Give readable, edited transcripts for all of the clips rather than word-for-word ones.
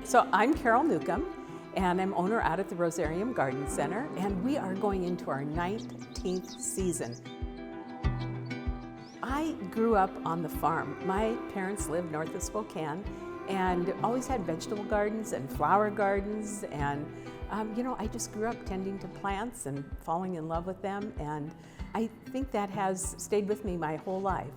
So I'm Carol Newcomb, and I'm owner out at the Rosarium Garden Center, and we are going into our 19th season. I grew up on the farm. My parents lived north of Spokane and always had vegetable gardens and flower gardens, and I just grew up tending to plants and falling in love with them, and I think that has stayed with me my whole life.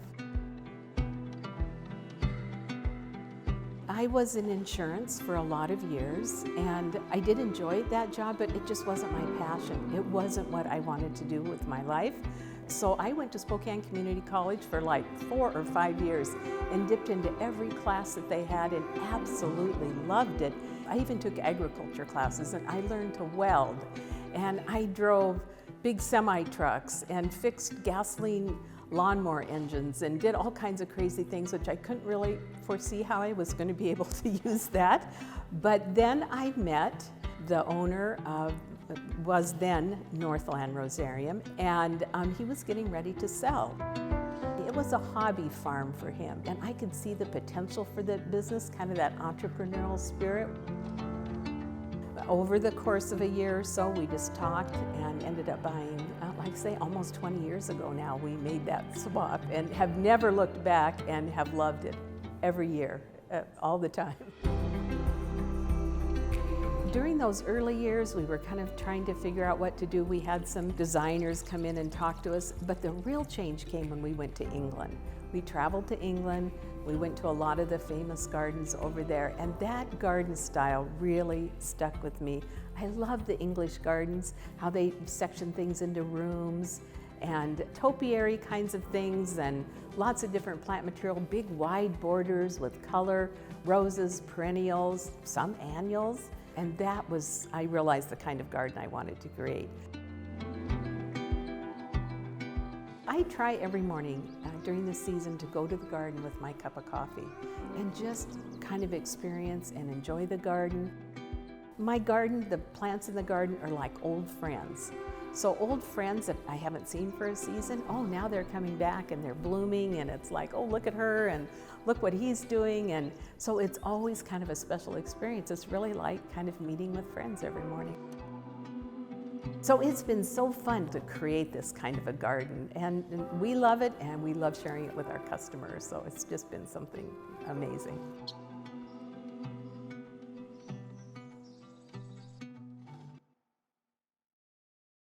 I was in insurance for a lot of years, and I did enjoy that job, but it just wasn't my passion. It wasn't what I wanted to do with my life. So I went to Spokane Community College for like 4 or 5 years and dipped into every class that they had and absolutely loved it. I even took agriculture classes, and I learned to weld, and I drove big semi-trucks and fixed gasoline lawnmower engines and did all kinds of crazy things, which I couldn't really foresee how I was going to be able to use that. But then I met the owner of, was then Northland Rosarium, and he was getting ready to sell. It was a hobby farm for him, and I could see the potential for the business, kind of that entrepreneurial spirit. Over the course of a year or so, we just talked and ended up buying, like I say, almost 20 years ago now, we made that swap and have never looked back and have loved it every year, all the time. During those early years, we were kind of trying to figure out what to do. We had some designers come in and talk to us, but the real change came when we went to England. We traveled to England. We went to a lot of the famous gardens over there, and that garden style really stuck with me. I love the English gardens, how they section things into rooms and topiary kinds of things, and lots of different plant material, big wide borders with color, roses, perennials, some annuals, and that was, I realized, the kind of garden I wanted to create. I try every morning during the season to go to the garden with my cup of coffee and just kind of experience and enjoy the garden. My garden, the plants in the garden are like old friends. So old friends that I haven't seen for a season, oh, now they're coming back and they're blooming, and it's like, oh, look at her and look what he's doing. And so it's always kind of a special experience. It's really like kind of meeting with friends every morning. So it's been so fun to create this kind of a garden, and we love it, and we love sharing it with our customers. So it's just been something amazing.